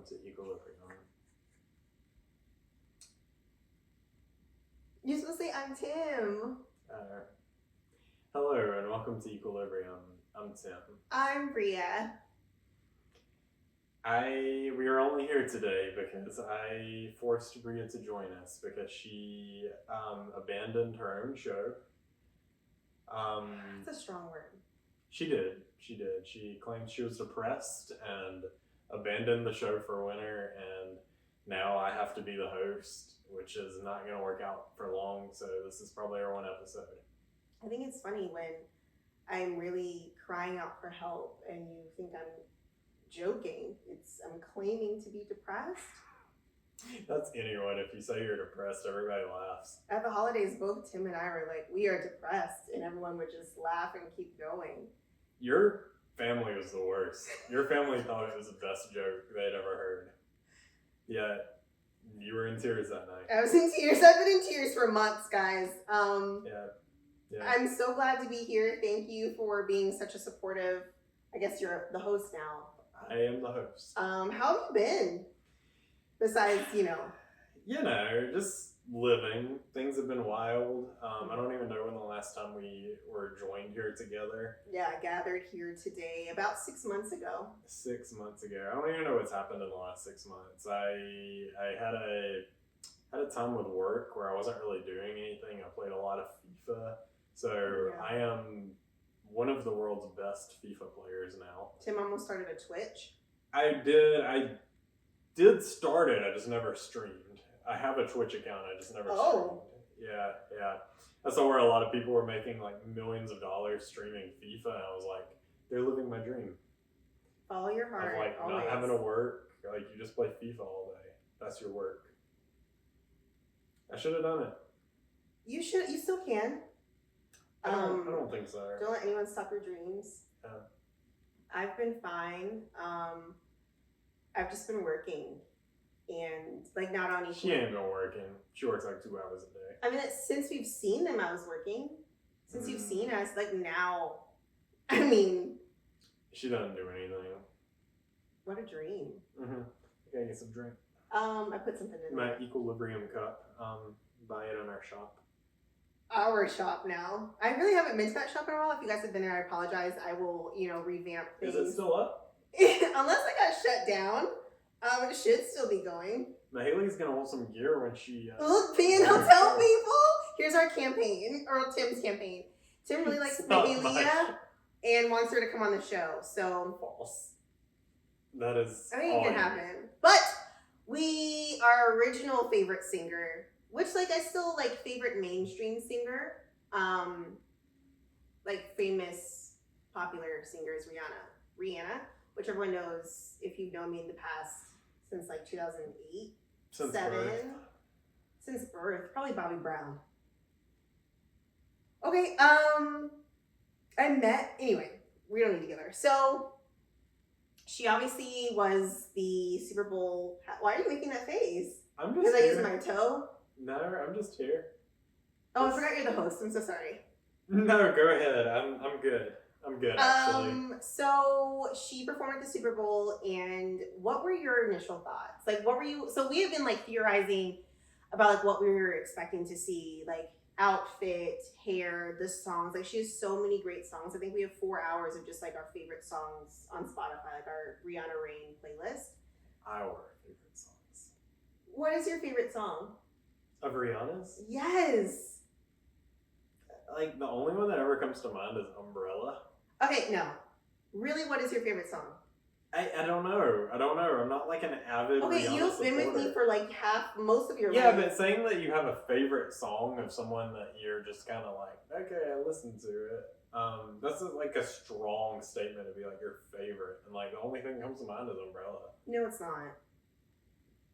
to Equilibrium. You're supposed to say, I'm Tim. Hello and welcome to Equilibrium. I'm Tim. I'm Bria. We are only here today because I forced Bria to join us because she abandoned her own show. That's a strong word. She did. She claimed she was depressed and abandoned the show for winter, and now I have to be the host, which is not going to work out for long, so this is probably our one episode. I think it's funny when I'm really crying out for help and you think I'm joking. I'm claiming to be depressed. That's anyone. If you say you're depressed, everybody laughs. At the holidays, both Tim and I were like, we are depressed, and everyone would just laugh and keep going. Your family was the worst. Your family thought it was the best joke they'd ever heard. Yeah, you were in tears that night. I was in tears. I've been in tears for months, guys. Yeah. I'm so glad to be here. Thank you for being such a supportive. I guess you're the host now. I am the host. How have you been? Besides, just living. Things have been wild. I don't even know when the last time we were joined here together. Yeah, gathered here today about 6 months ago. 6 months ago. I don't even know what's happened in the last 6 months. I had a time with work where I wasn't really doing anything. I played a lot of FIFA. So yeah. I am one of the world's best FIFA players now. Tim almost started a Twitch. I did start it. I just never streamed. I have a Twitch account. I just never streamed. Yeah. I saw where a lot of people were making like millions of dollars streaming FIFA, and I was like, they're living my dream. Follow your heart. Of like always. Not having to work. Like you just play FIFA all day. That's your work. I should have done it. You should. You still can. I don't think so. Don't let anyone stop your dreams. Yeah. I've been fine. I've just been working, and like not on each. She ain't been working. She works like 2 hours a day. I mean, since we've seen them, I was working. Since you've seen us, like now, I mean. She doesn't do anything. What a dream. Mm-hmm. I gotta get some drink. I put something in my there. Equilibrium cup. Buy it on our shop. Our shop now. I really haven't been to that shop in a while. If you guys have been there, I apologize. I will, revamp things. Is it still up? Unless I got shut down. It should still be going. Haley's gonna want some gear when she. Look, P&L tell people. Here's our campaign, or Tim's campaign. Tim really likes Mahalia and wants her to come on the show. So false. That is. I think it can happen. But our original favorite singer, which I still like favorite mainstream singer, famous popular singers, Rihanna, which everyone knows if you've known me in the past since 2008, since 2007, birth. Since birth, probably Bobby Brown. Okay, anyway, we don't need to get her. So she obviously was the Super Bowl. Why are you making that face? I'm just because I used here. my toe. No, I'm just here. Oh, I forgot you're the host. I'm so sorry. No, go ahead. I'm good. I'm good, actually. So she performed at the Super Bowl, and what were your initial thoughts? What were you? So we have been theorizing about what we were expecting to see, outfit, hair, the songs. She has so many great songs. I think we have 4 hours of just our favorite songs on Spotify, our Rihanna Rain playlist. Our favorite songs. What is your favorite song? Of Rihanna's? Yes. The only one that ever comes to mind is Umbrella. Okay, no. Really, what is your favorite song? I don't know. I'm not an avid Rihanna you've been with me for most of your life. Yeah, but saying that you have a favorite song of someone that you're just kind of okay, I listened to it. That's a strong statement to be your favorite. And the only thing that comes to mind is Umbrella. No, it's not.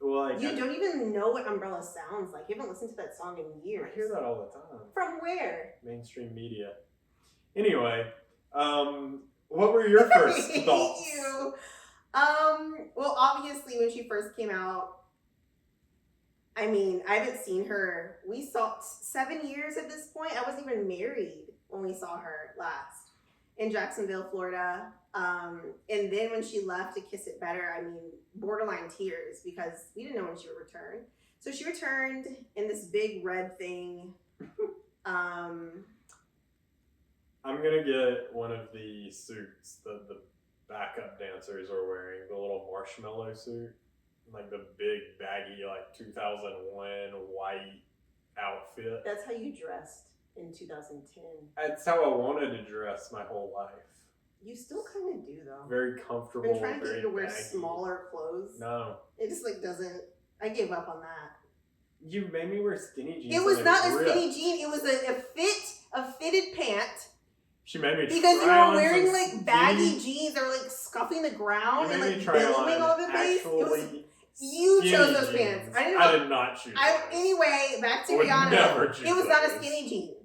Well, you don't even know what Umbrella sounds like. You haven't listened to that song in years. I hear that all the time. From where? Mainstream media. Anyway, what were your first thoughts? Well, obviously, when she first came out, I haven't seen her. We saw 7 years at this point. I wasn't even married when we saw her last in Jacksonville, Florida. And then when she left to Kiss It Better, I mean, borderline tears because we didn't know when she would return. So she returned in this big red thing. I'm gonna get one of the suits that the backup dancers are wearing, the little marshmallow suit, like the big baggy like 2001 white outfit. That's how you dressed in 2010. That's how I wanted to dress my whole life. You still kind of do though. Very comfortable. I've been trying to get very you to wear baggy. smaller clothes. No. It just like doesn't. I gave up on that. You made me wear skinny jeans. It was not a ripped. skinny jean. It was a fitted pant. She made me because you try were wearing on like baggy jeans that were like scuffing the ground and like try billowing all over the place. It was, you chose those pants. I did not choose. Anyway, back to Rihanna. It was not a skinny jean.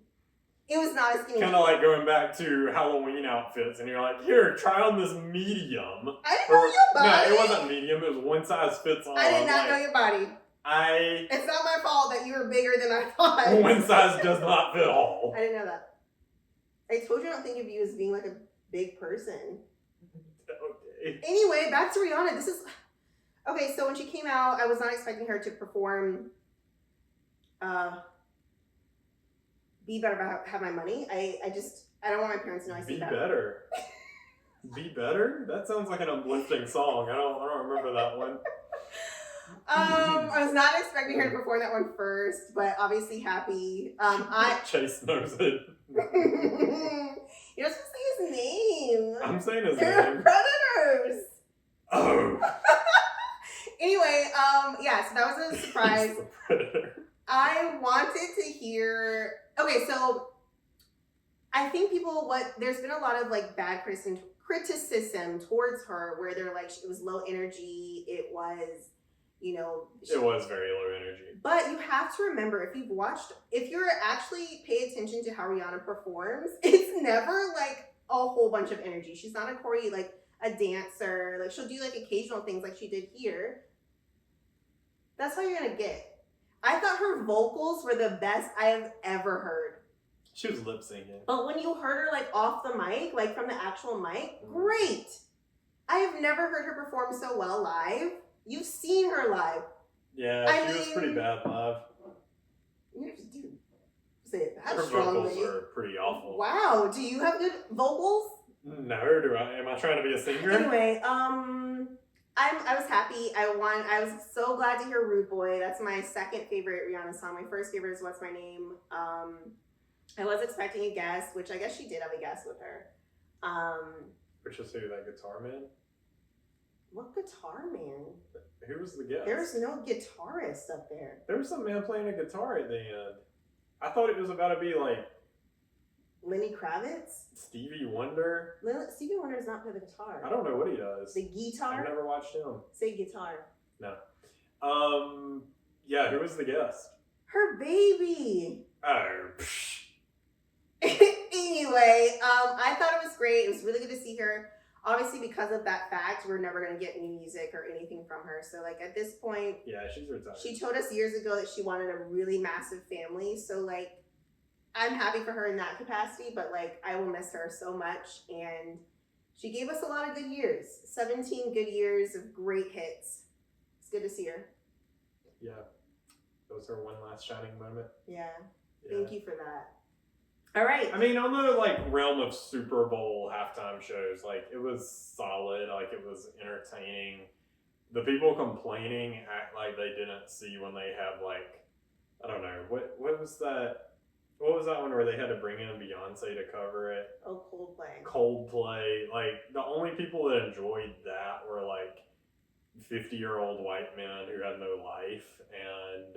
It was not a skinny jean. Kind of like going back to Halloween outfits, and you're like, here, try on this medium. I didn't know your body. No, it wasn't medium. It was one size fits all. I did not know your body. It's not my fault that you were bigger than I thought. One size does not fit all. I didn't know that. I told you I don't think of you as being like a big person. Okay. Anyway, back to Rihanna. This is okay. So when she came out, I was not expecting her to perform. Be Better About Have My Money. I don't want my parents to know I say that. Be Better. Be Better? That sounds like an uplifting song. I don't remember that one. I was not expecting her to perform that one first, but obviously happy. Chase knows it. You're not supposed to say his name. I'm saying his They're name. predators. Oh. Anyway, yeah, so that was a surprise. He's the predator. I wanted to hear. Okay, so I think there's been a lot of like bad criticism towards her where they're like it was low energy. It was, it was very low energy. But you have to remember if you're actually pay attention to how Rihanna performs, it's never like a whole bunch of energy. She's not a choreo, like a dancer. Like she'll do like occasional things like she did here. That's how you're gonna get. I thought her vocals were the best I have ever heard. She was lip syncing. But when you heard her like off the mic, like from the actual mic, great. I have never heard her perform so well live. You've seen her live. Yeah, she was pretty bad live. You have to say it that her strongly. vocals are pretty awful. Wow, do you have good vocals? No, do I? Am I trying to be a singer? Anyway, I was happy. I was so glad to hear Rude Boy. That's my second favorite Rihanna song. My first favorite is What's My Name. I was expecting a guest, which I guess she did have a guest with her. Which is who, that guitar man? What guitar man? Who was the guest? There's no guitarist up there. There was some man playing a guitar at the end. I thought it was about to be like Lenny Kravitz? Stevie Wonder? Stevie Wonder does not play the guitar. I don't know what he does. The guitar? I've never watched him. Say guitar. No. Yeah, who was the guest? Her baby. Oh, psh. Anyway, I thought it was great. It was really good to see her. Obviously, because of that fact, we're never going to get new music or anything from her. So, like, at this point... Yeah, she's retired. She told us years ago that she wanted a really massive family. So, like, I'm happy for her in that capacity. But, like, I will miss her so much. And she gave us a lot of good years. 17 good years of great hits. It's good to see her. Yeah. That was her one last shining moment. Yeah. Thank you for that. All right. I mean, on the like realm of Super Bowl halftime shows, like it was solid, like it was entertaining. The people complaining act like they didn't see when they had like, I don't know, what was that? What was that one where they had to bring in Beyonce to cover it? Oh, Coldplay. Coldplay. Like the only people that enjoyed that were like 50-year-old white men who had no life, and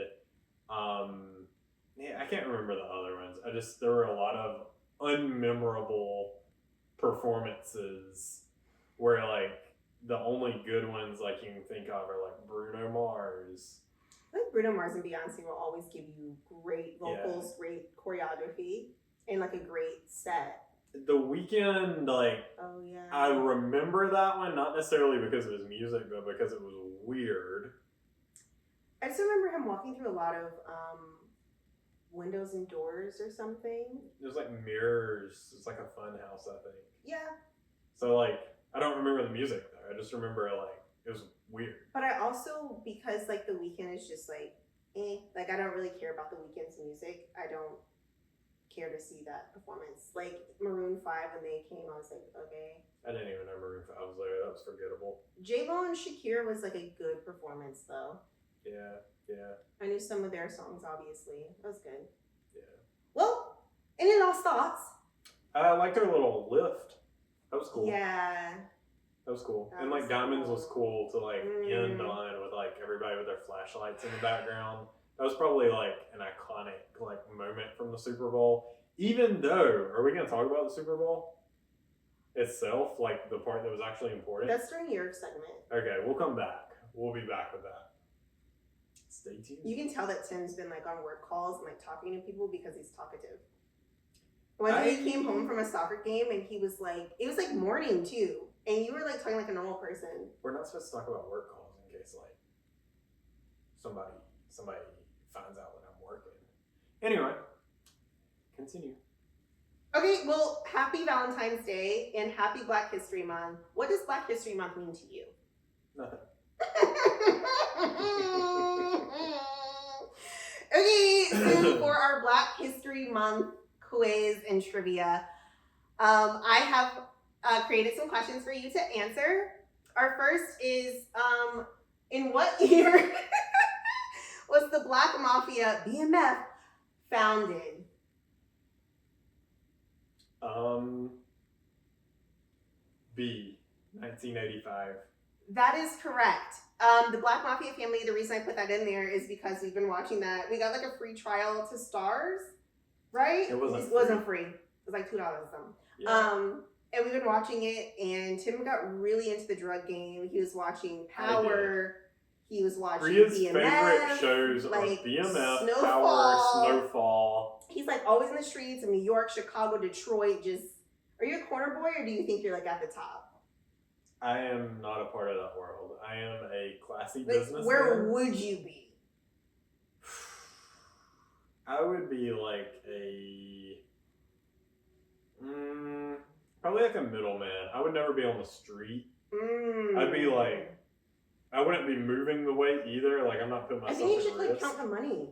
yeah, I can't remember the other ones. There were a lot of unmemorable performances where like the only good ones like you can think of are like Bruno Mars. I think Bruno Mars and Beyonce will always give you great vocals, great choreography, and like a great set. The Weeknd, like, oh yeah, I remember that one, not necessarily because it was music, but because it was weird. I just remember him walking through a lot of windows and doors or something. There's like mirrors. It's like a fun house, I think. Yeah. So like I don't remember the music though. I just remember like it was weird. But I also, because like The Weeknd is just like, like I don't really care about The Weeknd's music. I don't care to see that performance. Like Maroon 5 when they came, I was like, okay. I didn't even know Maroon 5 was there. That was forgettable. J-Lo and Shakira was like a good performance though. Yeah. I knew some of their songs, obviously. That was good. Yeah. Well, any last thoughts? I liked their little lift. That was cool. Yeah. That was cool. That And like was Diamonds cool. was cool to like end on with like everybody with their flashlights in the background. That was probably like an iconic like moment from the Super Bowl. Even though, are we gonna talk about the Super Bowl itself? Like the part that was actually important? That's during your segment. Okay, we'll come back. We'll be back with that. Stay tuned. You can tell that Tim's been like on work calls and like talking to people because he's talkative. One day he came home from a soccer game and he was like, it was like morning too. And you were like talking like a normal person. We're not supposed to talk about work calls in case like somebody finds out that I'm working. Anyway, continue. Okay, well, happy Valentine's Day and happy Black History Month. What does Black History Month mean to you? Nothing. Okay, so for our Black History Month quiz and trivia, I have created some questions for you to answer. Our first is, in what year was the Black Mafia, BMF, founded? B, 1985. That is correct. The Black Mafia family, the reason I put that in there is because we've been watching that. We got like a free trial to Stars, right? It wasn't free. It was like $2 something. Yeah. And we've been watching it, and Tim got really into the drug game. He was watching Power. He was watching Ria's BMF. favorite shows like are BMF, Snowfall. Power, Snowfall. He's like always in the streets in New York, Chicago, Detroit. Just, are you a corner boy, or do you think you're like at the top? I am not a part of that world. I am a classy Like, businessman. where would you be? I would be like a probably like a middleman. I would never be on the street. I'd be like, I wouldn't be moving the weight either. Like I'm not putting I myself think you should at like risk. count the money.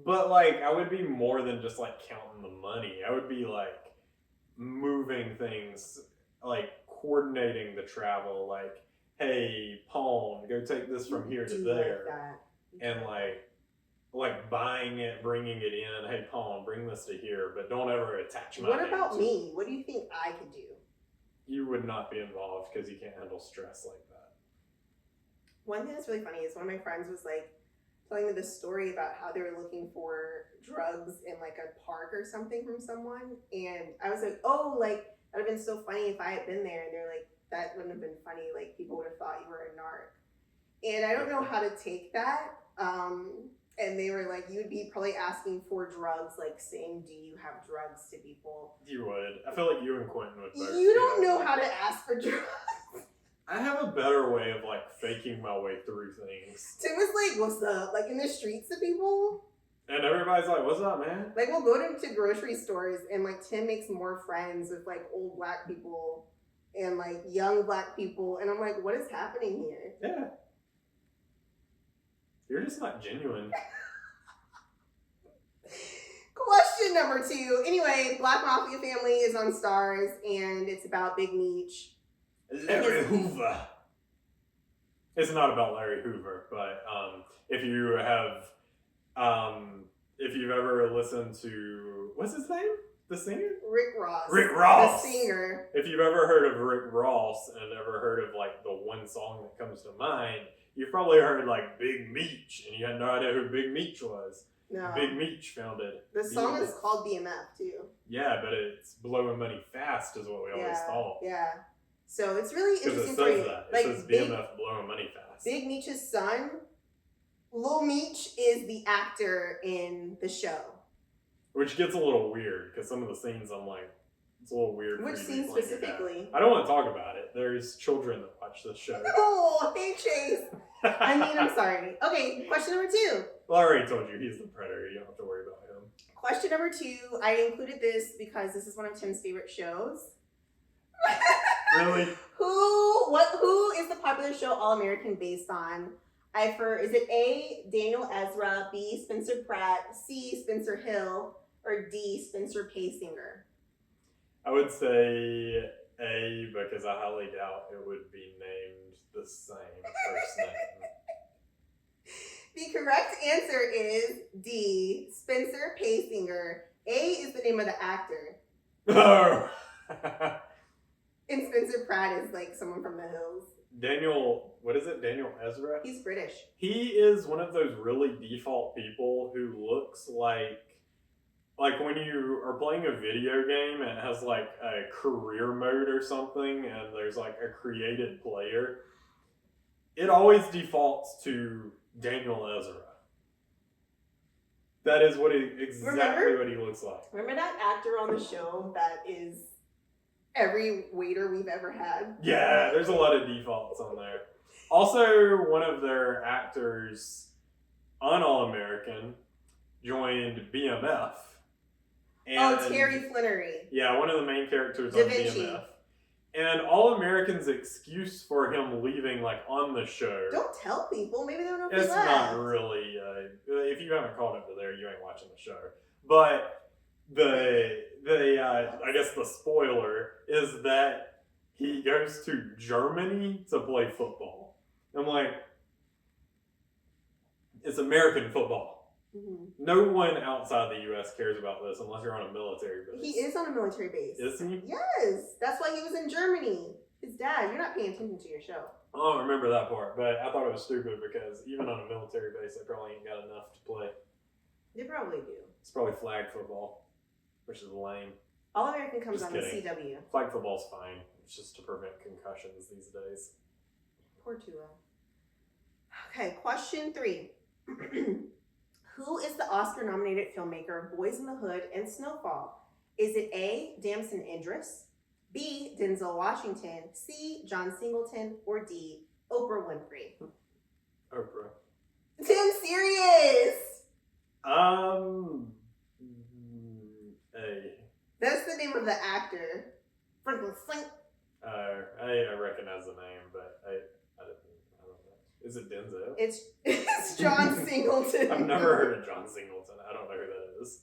But like I would be more than just like counting the money. I would be like moving things, like coordinating the travel. Like, hey, Pawn, go take this from here to there, and like buying it, bringing it in. Hey, Pawn, bring this to here, but don't ever attach my What name about to me? What do you think I could do? You would not be involved because you can't handle stress like that. One thing that's really funny is one of my friends was like telling me this story about how they were looking for drugs in like a park or something from someone, and I was like, oh, like that would have been so funny if I had been there. And they're like, that wouldn't have been funny. Like people would have thought you were a narc. And I don't know how to take that. And they were like, you would be probably asking for drugs, like saying, do you have drugs to people? You would. I feel like you and Quentin would both. You don't know how to ask for drugs. I have a better way of like faking my way through things. Tim was like, what's up? Like in the streets to people? And everybody's like, what's up, man? Like we'll go to grocery stores and like Tim makes more friends with like old Black people and like young Black people. And I'm like, what is happening here? Yeah. You're just not genuine. Question number 2. Anyway, Black Mafia family is on Stars and it's about Big Meech. Larry Hoover. It's not about Larry Hoover, but if you have, if you've ever listened to, what's his name? The singer? Rick Ross. Rick Ross. The singer. If you've ever heard of Rick Ross and ever heard of like the one song that comes to mind, you've probably heard like Big Meech, and you had no idea who Big Meech was. No. Big Meech founded. The song BMF. is called BMF too. Yeah, but it's blowing money fast is what we always thought. Yeah. So it's really Because interesting it for says you. that. It Like says BMF blowing money fast. Big Meech's son, Lil Meech, is the actor in the show. Which gets a little weird, because some of the scenes I'm like, it's a little weird. Which scene specifically? I don't want to talk about it. There's children that watch this show. Oh, hey Chase. I mean, I'm sorry. Okay, question number 2. Well, I already told you he's the predator. You don't have to worry about him. Question number 2. I included this because this is one of Tim's favorite shows. Really? Who is the popular show All American based on? Is it A, Daniel Ezra, B, Spencer Pratt, C, Spencer Hill, or D, Spencer Paysinger? I would say A, because I highly doubt it would be named the same first name. The correct answer is D, Spencer Paysinger. A is the name of the actor. Oh! And Spencer Pratt is like someone from the hills. Daniel Ezra? He's British. He is one of those really default people who looks like when you are playing a video game and it has like a career mode or something and there's like a created player, it always defaults to Daniel Ezra. That is what what he looks like. Remember that actor on the show that is every waiter we've ever had? Yeah, there's a lot of defaults on there. Also, one of their actors on All American joined BMF. And, Terry Flannery. Yeah, one of the main characters Da on Vinci. BMF. And All American's excuse for him leaving, like, on the show. Don't tell people. Maybe they don't know if It's he left. not really. If you haven't caught up to there, you ain't watching the show. But I guess the spoiler is that he goes to Germany to play football. I'm like, it's American football. Mm-hmm. No one outside the U.S. cares about this unless you're on a military base. He is on a military base. Is he? Yes. That's why he was in Germany. His dad. You're not paying attention to your show. I don't remember that part, but I thought it was stupid because even on a military base, they probably ain't got enough to play. They probably do. It's probably flag football, which is lame. All American comes Just on kidding. the CW. Flag football's fine. It's just to prevent concussions these days. Poor Tua. Okay, question 3. Who is the Oscar-nominated filmmaker of Boys in the Hood and Snowfall? Is it A, Damson Idris, B, Denzel Washington, C, John Singleton, or D, Oprah Winfrey? Oprah. Tim, serious! A. That's the name of the actor. Franklin Slink. I recognize the name, but I don't know. Is it Denzel? It's John Singleton. I've never heard of John Singleton. I don't know who that is.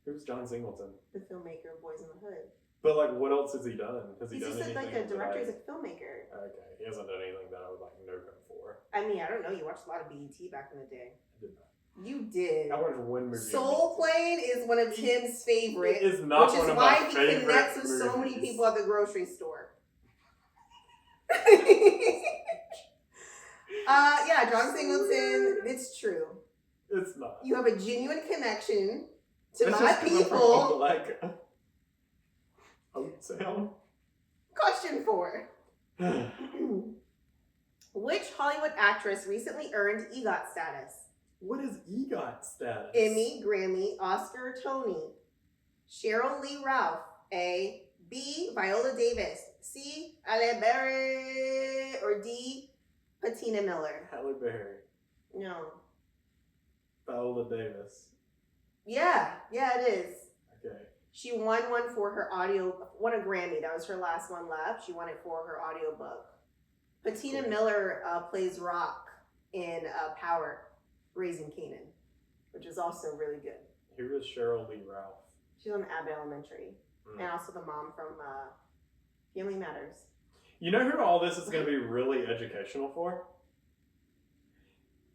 Who's John Singleton? The filmmaker of Boys in the Hood. But like, what else has he done? Has he He's done just anything? like a director. He's a filmmaker. Okay, he hasn't done anything that I would like know him for. I mean, I don't know. You watched a lot of BET back in the day. I did not. You did. I watched one movie. Soul Plane is one of Tim's favorites. It is not which one is of why my he favorite connects with movies. so many people at the grocery store. Yeah, John Singleton. It's true. It's not. You have a genuine connection to It's my just 'cause I'm from people. like Oaktown. Question 4. Which Hollywood actress recently earned EGOT status? What is EGOT status? Emmy, Grammy, Oscar, Tony. Cheryl Lee Ralph. A. B. Viola Davis. C. Halle Berry. Or D. Patina Miller. Halle Berry. No. Viola Davis. Yeah, it is. Okay. She won a Grammy. That was her last one left. She won it for her audiobook. Patina Cool. Miller plays Rock in Power, Raising Kanan, which is also really good. Who is Cheryl Lee Ralph? She's on Abbott Elementary. And also the mom from Family Matters. You know who all this is going to be really educational for?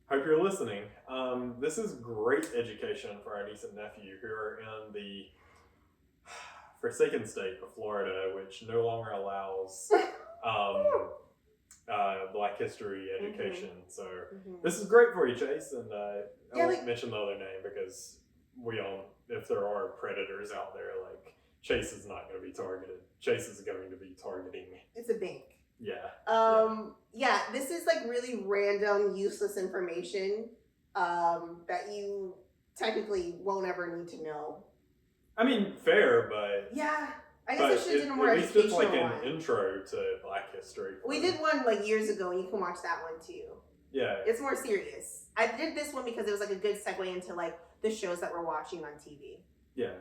Hope you're listening. This is great education for our niece and nephew who are in the forsaken state of Florida, which no longer allows Black history education. So this is great for you, Chase. And I won't mention the other name because if there are predators out there, like Chase is not going to be targeted. Chase is going to be targeting. It's a bank. Yeah. Yeah, this is like really random, useless information that you technically won't ever need to know. I mean, fair, but yeah, I guess I should have done a more at least educational it's like one. an intro to Black history. We did one like years ago, and you can watch that one too. Yeah, it's more serious. I did this one because it was like a good segue into like the shows that we're watching on TV. Yeah,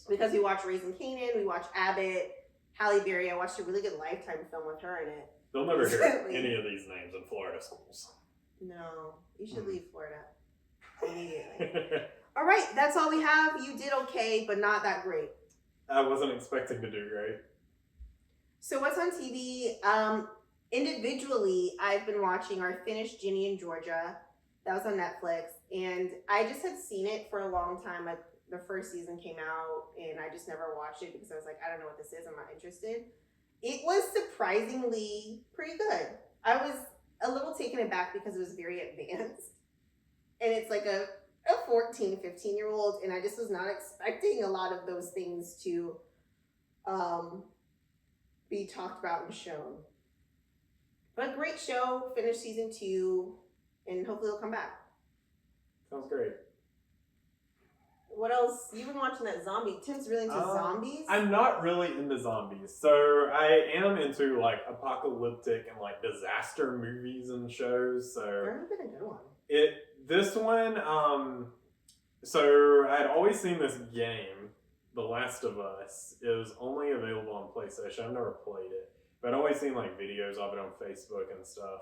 because we watch Raising Kanan, we watch Abbott, Halle Berry. I watched a really good Lifetime film with her in it. They'll never hear any of these names in Florida schools. No, you should leave Florida immediately. All right, that's all we have. You did okay, but not that great. I wasn't expecting to do great. So what's on TV? Individually, I've been watching or I finished Ginny and Georgia. That was on Netflix, and I just had seen it for a long time. Like the first season came out, and I just never watched it because I was like, I don't know what this is. I'm not interested. It was surprisingly pretty good. I was a little taken aback because it was very advanced, and it's like a 14, 15-year-old, and I just was not expecting a lot of those things to be talked about and shown. But a great show. Finished season 2, and hopefully it'll come back. Sounds great. What else? You've been watching that zombie. Tim's really into zombies. I'm not really into zombies, so I am into like apocalyptic and like disaster movies and shows. So There hasn't been a good one. This one, so I had always seen this game, The Last of Us. It was only available on PlayStation. I've never played it, but I'd always seen like videos of it on Facebook and stuff.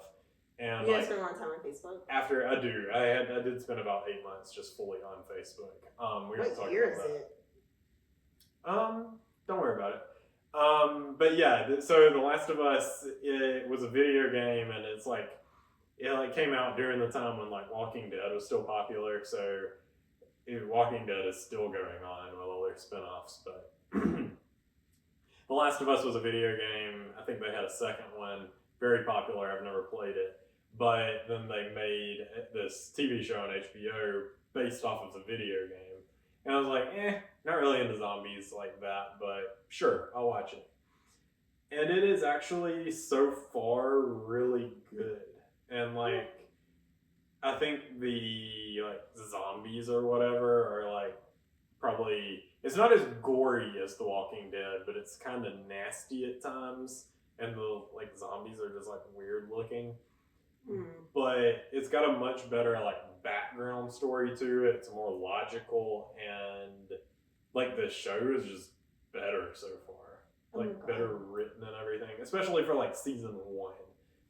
And You guys spend a lot of time on Facebook? After I did spend about 8 months just fully on Facebook. What year is it? Don't worry about it. But yeah, so The Last of Us, it was a video game, and it's like it like came out during the time when like Walking Dead was still popular. So Walking Dead is still going on with all their spinoffs, but The Last of Us was a video game. I think they had a second one, very popular. I've never played it. But then they made this TV show on HBO based off of the video game. And I was like, not really into zombies like that, but sure, I'll watch it. And it is actually so far really good. And like, I think the like zombies or whatever are like probably, it's not as gory as The Walking Dead, but it's kind of nasty at times. And the like zombies are just like weird looking. But it's got a much better like background story to it. It's more logical, and like the show is just better so far. Like better written and everything, especially for like season 1.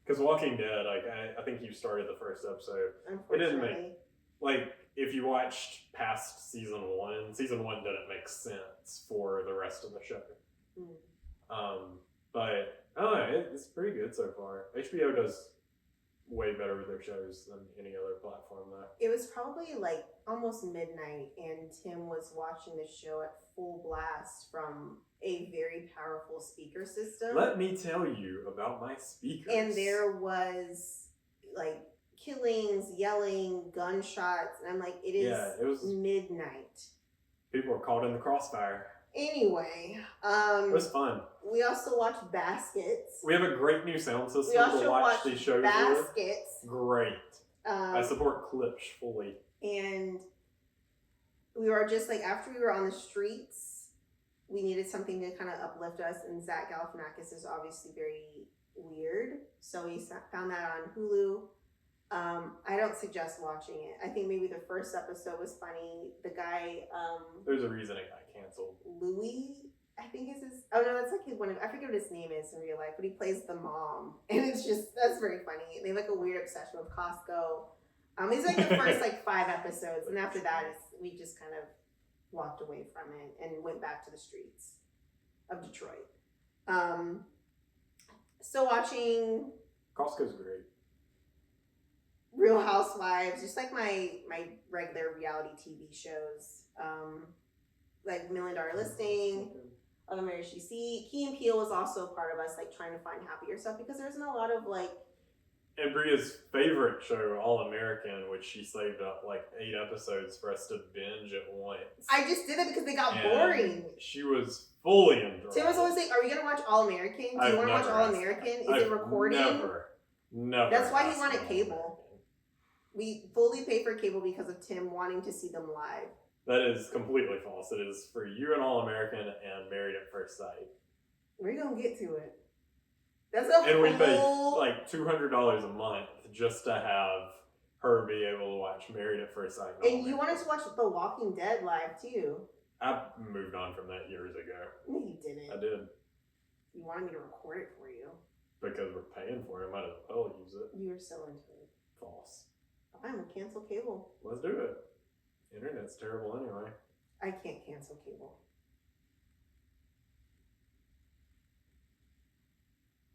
Because Walking Dead, like I think you started the first episode. It didn't make like if you watched past season 1 didn't make sense for the rest of the show. But I don't know, it's pretty good so far. HBO does way better with their shows than any other platform though. It was probably like almost midnight, and Tim was watching the show at full blast from a very powerful speaker system. Let me tell you about my speakers. And there was like killings, yelling, gunshots, and I'm like, it was midnight. People were caught in the crossfire. Anyway, it was fun. We also watched Baskets. We have a great new sound system to watch these shows Baskets. with. Great. I support Klipsch fully. And we were just like, after we were on the streets, we needed something to kind of uplift us. And Zach Galifianakis is obviously very weird, so we found that on Hulu. I don't suggest watching it. I think maybe the first episode was funny. The guy, there's a reason it got canceled. Louis, I think is his. Oh no, that's like I forget what his name is in real life, but he plays the mom, and that's very funny. They have like a weird obsession with Costco. It's like the first like 5 episodes, and after that, we just kind of walked away from it and went back to the streets of Detroit. Still watching. Costco's great. Real Housewives, just like my regular reality TV shows, like $1 Million Listing, Of Marriage DC. Key and Peele was also a part of us, like trying to find happier stuff because there isn't a lot of like. And Bria's favorite show, All American, which she saved up like 8 episodes for us to binge at once. I just did it because they got boring. She was fully enthralled. Tim was always like, "Are we gonna watch All American? Do you want to watch All American? Is it recording?" Never. That's why he wanted cable. We fully pay for cable because of Tim wanting to see them live. That is completely false. It is for you and All American and Married at First Sight. We're gonna get to it. That's and we pay like $200 a month just to have her be able to watch Married at First Sight. And you wanted to watch The Walking Dead live too. I moved on from that years ago. No, you didn't. I did. You wanted me to record it for you. Because we're paying for it, might as well use it. You were so into it. False. I'm gonna cancel cable. Let's do it. Internet's terrible anyway. I can't cancel cable.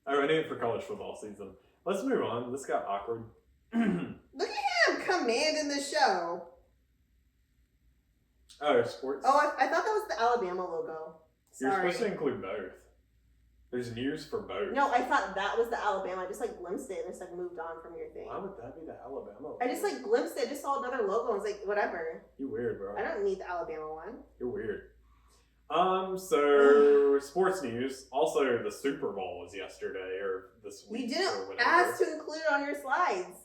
Oh, I need it for college football season. Let's move on. This got awkward. Look at him commanding the show. Oh, sports. Oh, I thought that was the Alabama logo. You're Sorry. supposed to include both. There's news for both. No, I thought that was the Alabama. I just like glimpsed it and just like moved on from your thing. Why would that be the Alabama logo? I just like glimpsed it, just saw another logo and was like, whatever. You weird, bro. I don't need the Alabama one. You're weird. So sports news. Also, the Super Bowl was yesterday or this week. You didn't or whenever. ask to include it on your slides.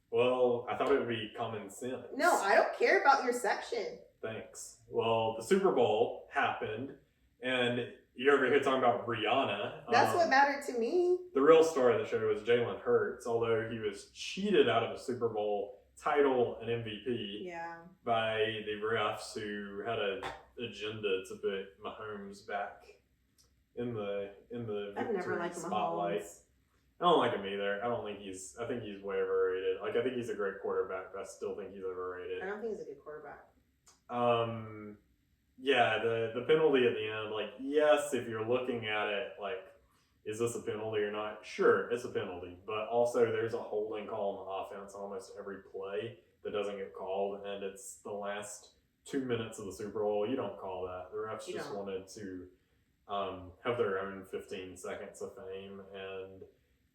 Well, I thought it would be common sense. No, I don't care about your section. Thanks. Well, the Super Bowl happened, and you're over here talking about Rihanna. That's what mattered to me. The real star of the show was Jalen Hurts, although he was cheated out of a Super Bowl title and MVP by the refs who had an agenda to put Mahomes back in the I've never victory liked spotlight. Mahomes. I don't like him either. I think he's way overrated. Like, I think he's a great quarterback, but I still think he's overrated. I don't think he's a good quarterback. Yeah, the penalty at the end, like, yes, if you're looking at it, like, is this a penalty or not? Sure, it's a penalty, but also there's a holding call on the offense on almost every play that doesn't get called, and it's the last 2 minutes of the Super Bowl. You don't call that. The refs just wanted to have their own 15 seconds of fame, and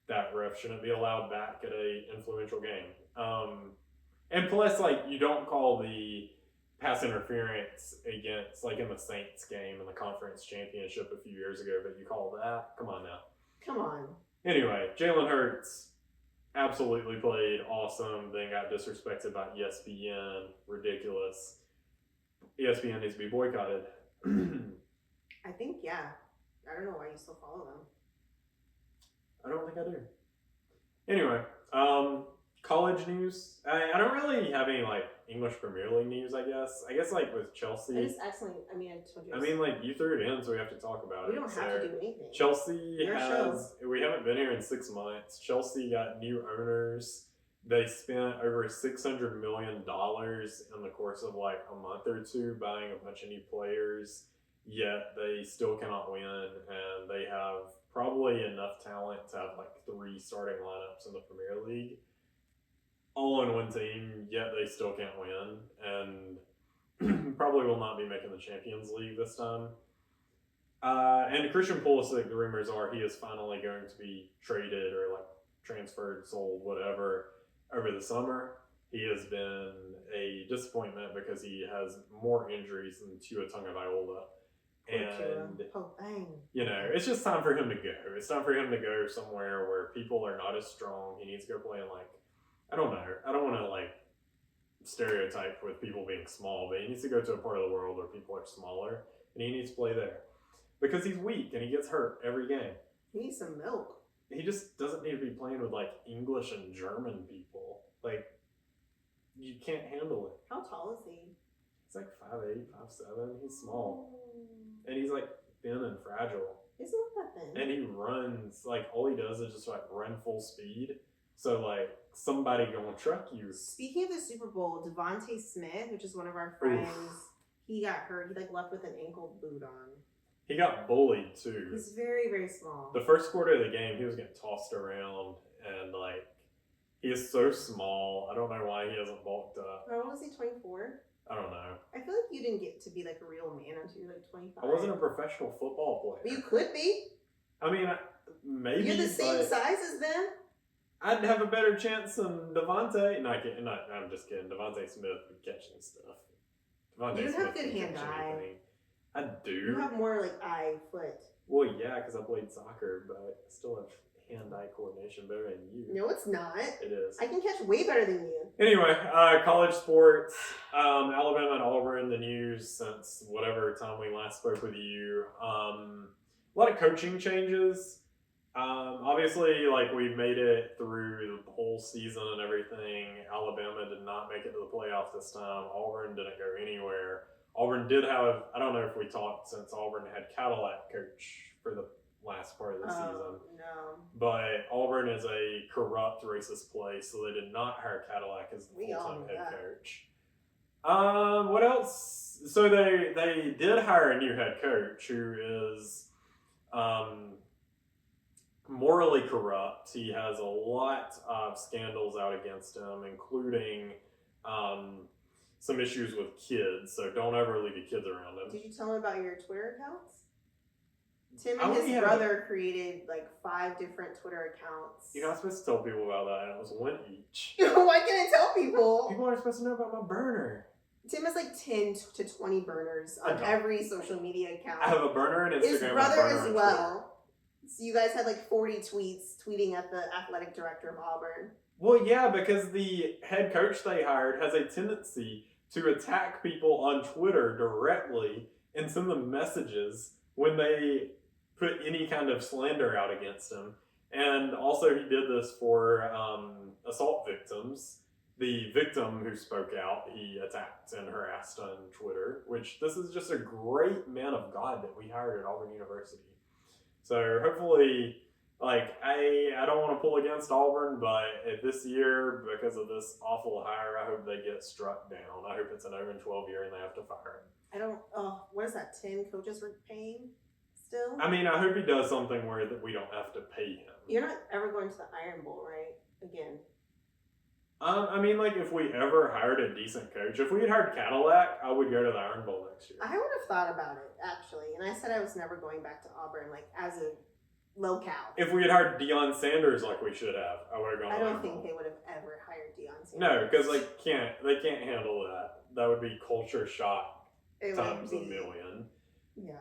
that ref shouldn't be allowed back at a influential game. And plus, like, you don't call the pass interference against, like, in the Saints game in the conference championship a few years ago, but you call that? Come on now. Come on. Anyway, Jalen Hurts absolutely played awesome, then got disrespected by ESPN. Ridiculous. ESPN needs to be boycotted. I think, yeah. I don't know why you still follow them. I don't think I do. Anyway, college news. I don't really have any, like, English Premier League news, I guess. I guess, like, with Chelsea. I just accidentally, I told you. I mean, like, you threw it in, so we have to talk about it. We don't have to do anything. Chelsea we haven't been here in 6 months. Chelsea got new owners. They spent over $600 million in the course of, like, a month or two buying a bunch of new players, yet they still cannot win, and they have probably enough talent to have, like, 3 starting lineups in the Premier League, all on one team, yet they still can't win, and probably will not be making the Champions League this time. And Christian Pulisic, the rumors are he is finally going to be traded or, like, transferred, sold, whatever, over the summer. He has been a disappointment because he has more injuries than Tua Tagovailoa. And, you know, it's just time for him to go. It's time for him to go somewhere where people are not as strong. He needs to go play in, like, I don't know. I don't want to, like, stereotype with people being small, but he needs to go to a part of the world where people are smaller, and he needs to play there. Because he's weak, and he gets hurt every game. He needs some milk. He just doesn't need to be playing with, like, English and German people. Like, you can't handle it. How tall is he? He's like 5'8", 5'7". He's small. And he's, like, thin and fragile. He's not that thin. And he runs, like, all he does is just, like, run full speed. So, like, somebody gonna truck you. Speaking of the Super Bowl, Devontae Smith, which is one of our friends, he got hurt. He, like, left with an ankle boot on. He got bullied, too. He's very, very small. The first quarter of the game, he was getting tossed around, and, like, he is so small. I don't know why he hasn't bulked up. How old is he, 24? I don't know. I feel like you didn't get to be, like, a real man until you were, like, 25. I wasn't a professional football player. But you could be. I mean, maybe. You're the same size as them. I'd have a better chance than Devontae. I'm just kidding. Devontae Smith would catch and stuff. You don't have good hand-eye. I do. You have more, like, eye, foot. Well, yeah, because I played soccer, but I still have hand-eye coordination better than you. No, it's not. It is. I can catch way better than you. Anyway, college sports. Alabama and Auburn in the news since whatever time we last spoke with you. A lot of coaching changes. Obviously, like, we made it through the whole season and everything. Alabama did not make it to the playoff this time. Auburn didn't go anywhere. Auburn did have, I don't know if we talked since Auburn had Cadillac coach for the last part of the season. No. But Auburn is a corrupt, racist place, so they did not hire Cadillac as the full-time head coach. What else? So they did hire a new head coach who is morally corrupt. He has a lot of scandals out against him, including some issues with kids. So don't ever leave your kids around him. Did you tell him about your Twitter accounts? Tim and his brother created like 5 different Twitter accounts. You're not supposed to tell people about that, and it was 1 each. Why can't I tell people? People aren't supposed to know about my burner. Tim has like 10 to 20 burners on every social media account. I have a burner on Instagram. His brother as well. So you guys had like 40 tweets tweeting at the athletic director of Auburn. Well, yeah, because the head coach they hired has a tendency to attack people on Twitter directly and send them messages when they put any kind of slander out against him. And also he did this for assault victims. The victim who spoke out, he attacked and harassed on Twitter, which this is just a great man of God that we hired at Auburn University. So hopefully, like, I don't want to pull against Auburn, but this year, because of this awful hire, I hope they get struck down. I hope it's an 0-12 year and they have to fire him. What is that, 10 coaches we're paying still? I mean, I hope he does something where that we don't have to pay him. You're not ever going to the Iron Bowl, right? Again. I mean, like, if we ever hired a decent coach, if we had hired Cadillac, I would go to the Iron Bowl next year. I would have thought about it, actually. And I said I was never going back to Auburn, like, as a locale. If we had hired Deion Sanders like we should have, I would have gone to I the don't think Iron Bowl. they would have ever hired Deion Sanders. No, because they can't handle that. That would be culture shock times a million. Yeah.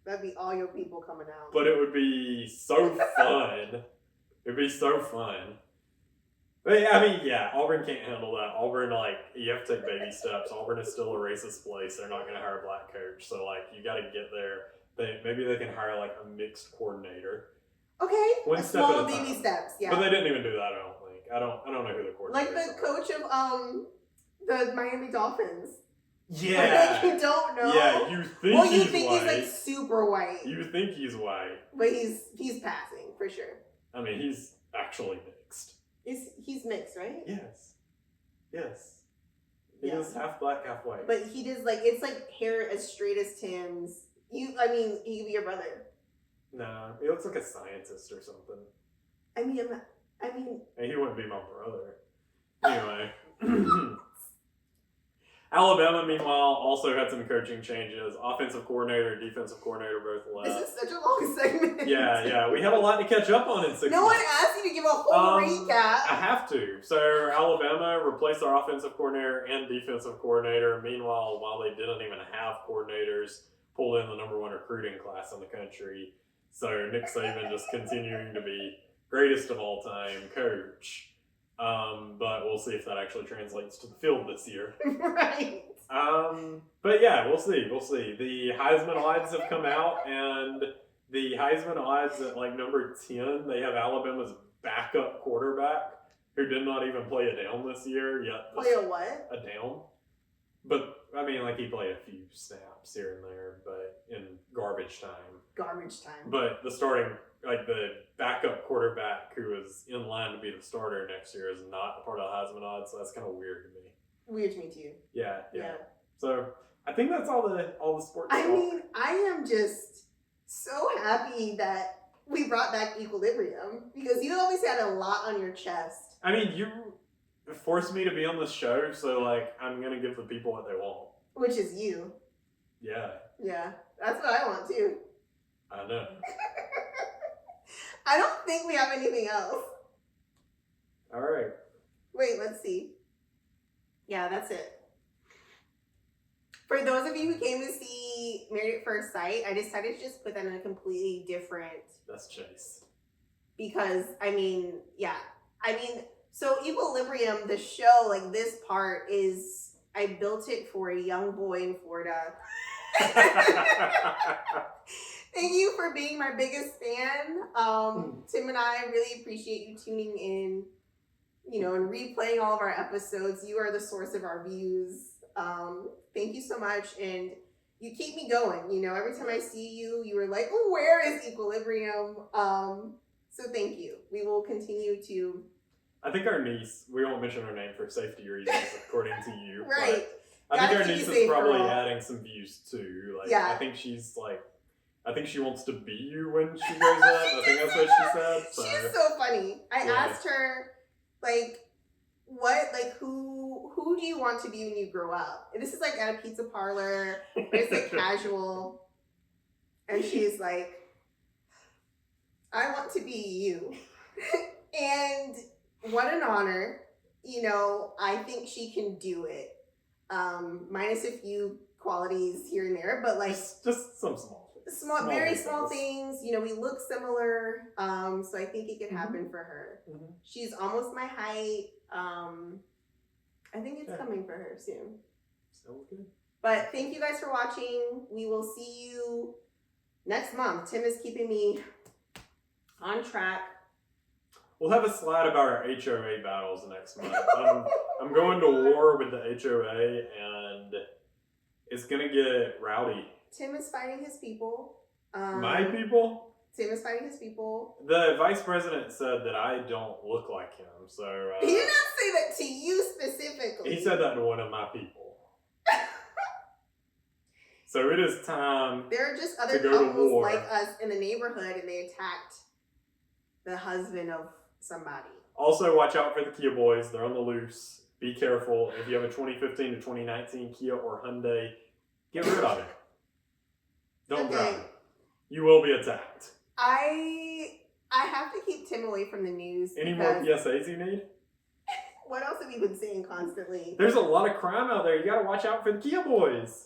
That'd be all your people coming out. But it would be so fun. It'd be so fun. But I mean, yeah, Auburn can't handle that. Auburn, like, you have to take baby steps. Auburn is still a racist place. They're not going to hire a black coach. So, like, you got to get there. Maybe they can hire, like, a mixed coordinator. Okay. One step at a time. Baby steps, yeah. But they didn't even do that, I don't think. I don't know who the coordinator is. Like the coach of the Miami Dolphins. Yeah. Like, you don't know. Yeah, you think he's like super white. You think he's white. But he's passing, for sure. I mean, he's actually mixed. He's mixed, right? Yes. He is half black, half white. But he does, like, it's like hair as straight as Tim's. He could be your brother. No, he looks like a scientist or something. I mean, and he wouldn't be my brother. Anyway. Alabama, meanwhile, also had some coaching changes. Offensive coordinator, defensive coordinator both left. This is such a long segment. Yeah. We have a lot to catch up on in 6 months. No one asked you to give a whole recap. I have to. So Alabama replaced their offensive coordinator and defensive coordinator. Meanwhile, while they didn't even have coordinators, pulled in the #1 recruiting class in the country. So Nick Saban just continuing to be greatest of all time coach. But we'll see if that actually translates to the field this year. Right. But yeah, we'll see. The Heisman odds have come out, and the Heisman odds at like number 10, they have Alabama's backup quarterback who did not even play a down this year yet. Play a what? A down. But I mean, like, he played a few snaps here and there, but in garbage time. But the starting, like, the backup quarterback who is in line to be the starter next year is not a part of the Heisman odds, so that's kind of weird to me. Weird to me too. Yeah. So I think that's all the sports talk. I mean, I am just so happy that we brought back Equilibrium, because you always had a lot on your chest. I mean, you forced me to be on this show, so, like, I'm gonna give the people what they want. Which is you. Yeah. Yeah, that's what I want too. I know. I don't think we have anything else. All right. Wait, let's see. Yeah, that's it. For those of you who came to see Married at First Sight, I decided to just put that in a completely different... That's Chase. Because, so Equilibrium, the show, like, this part is... I built it for a young boy in Florida. Thank you for being my biggest fan. Tim and I really appreciate you tuning in, and replaying all of our episodes. You are the source of our views. Thank you so much. And you keep me going. You know, every time I see you, you were like, oh, where is Equilibrium? So thank you. We will continue to. I think our niece, we won't mention her name for safety reasons, according to you. Right. I think our niece is probably adding some views too. Like, yeah. I think she's like, I think she wants to be you when she grows up. I think that's what she said. So. She's so funny. I asked her, like, who do you want to be when you grow up? And this is like at a pizza parlor. It's like casual. And she's like, I want to be you. And what an honor. You know, I think she can do it. Minus a few qualities here and there, but like just some small very small things. You know, we look similar, so I think it could happen for her. Mm-hmm. She's almost my height. I think it's coming for her soon. Sounds good. But thank you guys for watching. We will see you next month. Tim is keeping me on track. We'll have a slide about our HOA battles next month. I'm going to war with the HOA, and it's going to get rowdy. Tim is fighting his people. My people? Tim is fighting his people. The vice president said that I don't look like him, so... he did not say that to you specifically. He said that to one of my people. So it is time. There are just other couples like us in the neighborhood, and they attacked the husband of somebody. Also, watch out for the Kia boys. They're on the loose. Be careful. If you have a 2015 to 2019 Kia or Hyundai, get rid of it. Don't drive it. You will be attacked. I have to keep Tim away from the news. Any more PSAs you need? What else have you been saying constantly? There's a lot of crime out there. You got to watch out for the Kia boys.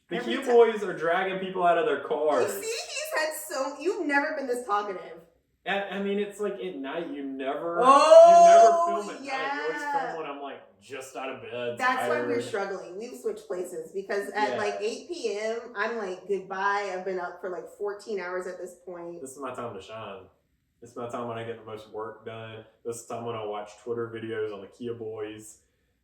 The Kia boys are dragging people out of their cars. You see, you've never been this talkative. I mean, it's like at night, you never film at night. You always film when I'm like just out of bed. That's why we're struggling. We've switched places because at like 8 p.m., I'm like, goodbye. I've been up for like 14 hours at this point. This is my time to shine. This is my time when I get the most work done. This is the time when I watch Twitter videos on the Kia boys.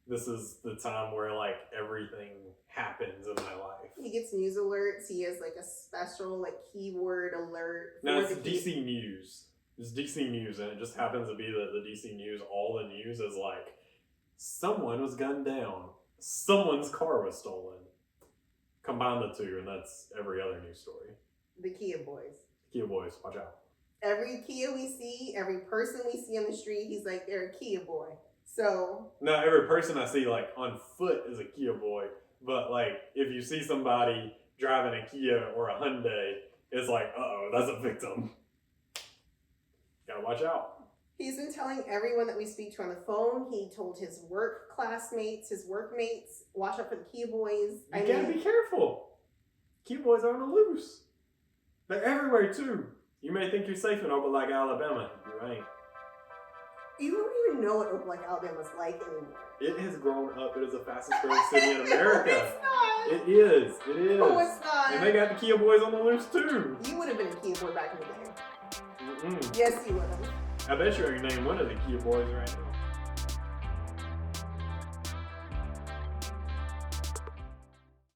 This is the time where like everything happens in my life. He gets news alerts. He has like a special like keyword alert. No, it's DC News. It's DC News, and it just happens to be that the DC News, all the news is like, someone was gunned down. Someone's car was stolen. Combine the two, and that's every other news story. The Kia boys. Kia boys, watch out. Every Kia we see, every person we see on the street, he's like, they're a Kia boy. So. No, every person I see like on foot is a Kia boy. But like, if you see somebody driving a Kia or a Hyundai, it's like, uh-oh, that's a victim. Gotta watch out. He's been telling everyone that we speak to on the phone. He told his work classmates, his workmates, watch out for the Kia boys. You gotta be careful. Kia boys are on the loose. They're everywhere too. You may think you're safe in Opelika, Alabama. You ain't. You don't even know what Opelika, Alabama's like anymore. It has grown up. It is the fastest growing city in America. No, it's not. It is. It is. No, it's not. And they got the Kia boys on the loose too. You would have been a Kia boy back in the day. Mm-mm. Yes, you would have. I bet you I can name one of the Kia boys right now.